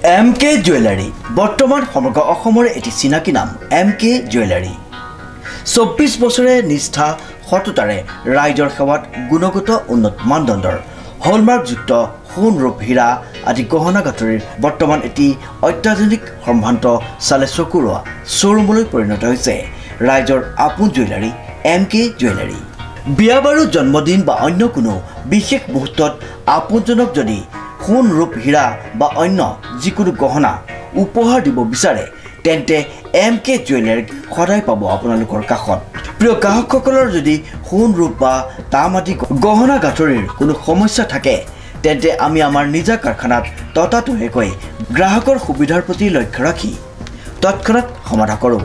MK jewellery বৰ্তমান সমগ্ৰ অসমৰ এটি চিনাকি নাম MK জুৱেলাৰী 24 বছৰে নিষ্ঠা সততাৰে ৰাইজৰ সেৱাত গুণগত উন্নত মানদণ্ডৰ হলমাৰ্কযুক্ত সোণ ৰূপ হীৰা আদি গহনা গাঁথৰিৰ বৰ্তমান এটি অত্যাধুনিক সম্ভ্ৰান্ত চালে চকুৰোৱা শ্বৰুমলৈ পৰিণত হৈছে ৰাইজৰ আপোন জুৱেলাৰী MK জুৱেলাৰী বিয়া বাৰু জন্মদিন বা অন্য কোনো বিশেষ মুহূৰ্তত আপোনজনক যদি সোণ ৰূপ হীৰা বা অন্য যিকোনো গহনা উপহাৰ দিব বিচাৰে তেন্তে MK জুৱেলাৰীক সদায় পাব আপোনালোকৰ কাষত প্ৰিয় গ্ৰাহকসকলৰ যদি সোণ ৰূপ বা তাম আদি গহনা গাঁথৰিৰ কোনো সমস্যা থাকে তেন্তে আমি আমাৰ নিজা কাৰখানাত ততাতৈয়াকৈ গ্ৰাহকৰ সুবিধাৰ প্ৰতি লক্ষ্য ৰাখি তৎক্ষণাত সমাধা কৰোঁ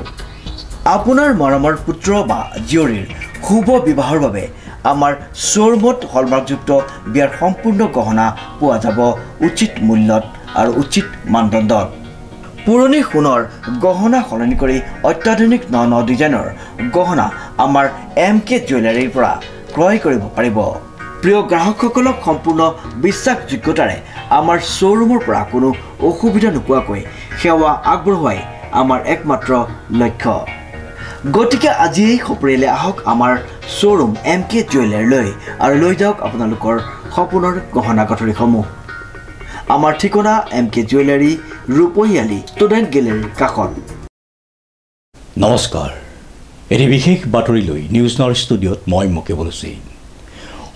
আপোনাৰ মৰমৰ পুত্ৰ বা জীয়ৰীৰ শুভ বিবাহৰ বাবে আমাৰ শ্বৰুমত হলমাৰ্কযুক্ত বিয়াৰ সম্পূৰ্ণ গহনা পোৱা যাব উচিত মূল্যত আৰু উচিত মানদণ্ডত পুৰণি সোণৰ গহনা সলনি কৰি অত্যাধুনিক ন ডিজাইনৰ গহনা আমাৰ MK জুৱেলাৰীৰ পৰা ক্ৰয় কৰিব পাৰিব প্ৰিয় গ্ৰাহকসকলক সম্পূৰ্ণ বিশ্বাসযোগ্যতাৰে আমাৰ শ্বৰুমৰ পৰা কোনো অসুবিধা নোপোৱাকৈ সেৱা আগবঢ়োৱাই আমাৰ একমাত্ৰ লক্ষ্য গতিকে আজি সপৰিয়ালে আহক আমাৰ শ্বৰুম MK জুৱেলাৰীলৈ আৰু লৈ যাওক আপোনালোকৰ সপোনৰ গহনা গাঁথৰিসমূহ আমাৰ ঠিকনা MK জুৱেলাৰী ৰূপহিয়ালী ষ্টুডেণ্ট গেলেৰীৰ কাষত নমস্কাৰ এটি বিশেষ বাতৰি লৈ নিউজ নাওৰ ষ্টুডিঅ'ত মই মুকেবুল হুছেইন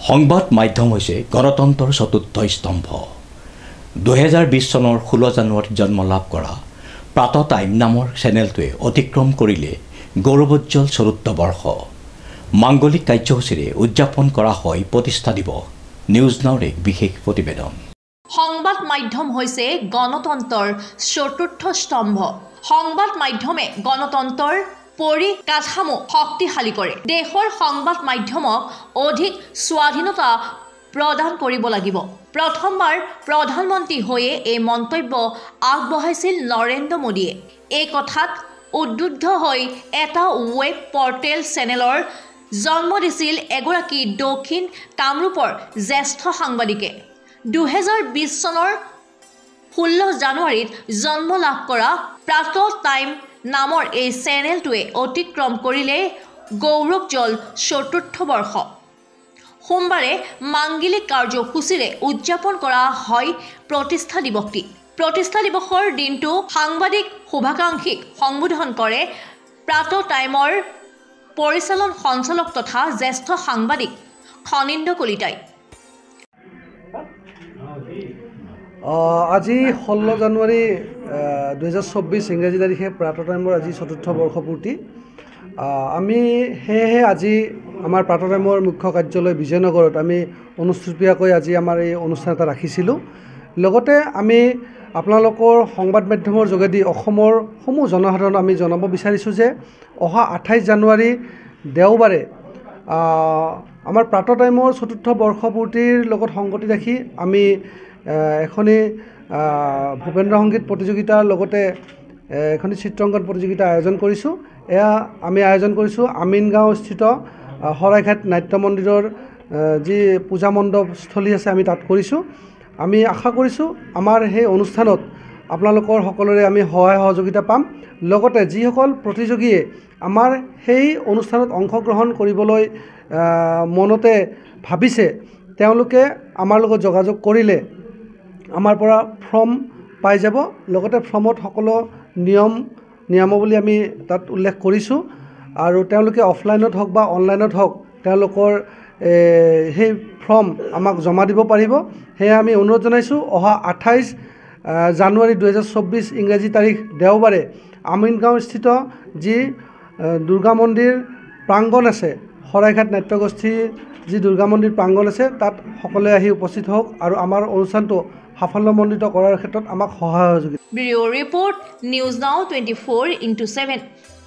সংবাদ মাধ্যম হৈছে গণতন্ত্ৰৰ চতুৰ্থ স্তম্ভ 2020 চনৰ 16 জানুৱাৰীত জন্ম লাভ কৰা প্ৰাত টাইম নামৰ চেনেলটোৱে অতিক্ৰম কৰিলে গৌৰৱোজ্জ্বল চতুৰ্থ বৰ্ষ মাংগলিক কাৰ্যসূচীৰে উদযাপন কৰা হয় প্ৰতিষ্ঠা দিৱস নিউজ নাওৰ এক বিশেষ প্ৰতিবেদন সংবাদ মাধ্যম হৈছে গণতন্ত্ৰৰ চতুৰ্থ স্তম্ভ সংবাদ মাধ্যমে গণতন্ত্ৰৰ পৰিকাঠামো শক্তিশালী কৰে দেশৰ সংবাদ মাধ্যমক অধিক স্বাধীনতা প্ৰদান কৰিব লাগিব প্ৰথমবাৰ প্ৰধানমন্ত্ৰী হৈয়ে এই মন্তব্য আগবঢ়াইছিল নৰেন্দ্ৰ মোদীয়ে এই কথাত উদ্বুদ্ধ হৈ এটা ৱেব পৰ্টেল চেনেলৰ জন্ম দিছিল এগৰাকী দক্ষিণ কামৰূপৰ জ্যেষ্ঠ সাংবাদিকে 2020 চনৰ 16 জানুৱাৰীত জন্ম লাভ কৰা প্ৰাত টাইম নামৰ এই চেনেলটোৱে অতিক্ৰম কৰিলে গৌৰৱোজ্জ্বল চতুৰ্থ বৰ্ষ সোমবাৰে মাংগলিক কাৰ্যসূচীৰে উদযাপন কৰা হয় প্ৰতিষ্ঠা দিৱসটি প্ৰতিষ্ঠা দিৱসৰ দিনটো সাংবাদিক শুভাকাংক্ষীক সম্বোধন কৰে প্ৰাত টাইমৰ পৰিচালন সঞ্চালক তথা জ্যেষ্ঠ সাংবাদিক খনিন্দ্ৰ কলিতাই আজি 16 জানুৱাৰী 2024 ইংৰাজী তাৰিখে প্ৰাত টাইমৰ আজি চতুৰ্থ বৰ্ষপূৰ্তি আমি সেয়েহে আজি আমাৰ প্ৰাত টাইমৰ মুখ্য কাৰ্যালয় বিজয়নগৰত আমি অনুষ্ঠিতভাৱে আজি আমাৰ এই অনুষ্ঠান এটা ৰাখিছিলোঁ লগতে আমি আপোনালোকৰ সংবাদ মাধ্যমৰ যোগেদি অসমৰ সমূহ জনসাধাৰণক আমি জনাব বিচাৰিছোঁ যে অহা 28 জানুৱাৰী দেওবাৰে আমাৰ প্ৰাত টাইমৰ চতুৰ্থ বৰ্ষপূৰ্তিৰ লগত সংগতি ৰাখি আমি এখনি ভূপেন্দ্ৰ সংগীত প্ৰতিযোগিতাৰ লগতে এখনি চিত্ৰাংকন প্ৰতিযোগিতা আয়োজন কৰিছোঁ এয়া আমি আয়োজন কৰিছোঁ আমিনগাঁও স্থিত শৰাইঘাট নাট্য মন্দিৰৰ যি পূজা মণ্ডপস্থলী আছে আমি তাত কৰিছোঁ আমি আশা কৰিছোঁ আমাৰ সেই অনুষ্ঠানত আপোনালোকৰ সকলোৰে আমি সহায় সহযোগিতা পাম লগতে যিসকল প্ৰতিযোগীয়ে আমাৰ সেই অনুষ্ঠানত অংশগ্ৰহণ কৰিবলৈ মনতে ভাবিছে তেওঁলোকে আমাৰ লগত যোগাযোগ কৰিলে আমাৰ পৰা ফৰ্ম পাই যাব লগতে ফৰ্মত সকলো নিয়মাৱলী আমি তাত উল্লেখ কৰিছোঁ আৰু তেওঁলোকে অফলাইনত হওক বা অনলাইনত হওক তেওঁলোকৰ সেই ফৰ্ম আমাক জমা দিব পাৰিব সেয়া আমি অনুৰোধ জনাইছোঁ অহা 28 জানুৱাৰী 2024 ইংৰাজী তাৰিখ দেওবাৰে আমিনগাঁও স্থিত যি দুৰ্গা মন্দিৰ প্ৰাংগণ আছে শৰাইঘাট নাট্যগোষ্ঠীৰ যি দুৰ্গা মন্দিৰ প্ৰাংগণ আছে তাত সকলোৱে আহি উপস্থিত হওক আৰু আমাৰ অনুষ্ঠানটো সাফল্যমণ্ডিত কৰাৰ ক্ষেত্ৰত আমাক সহায় সহযোগিতা ব্যুৰ ৰিপৰ্ট নিউজ নাও 24/7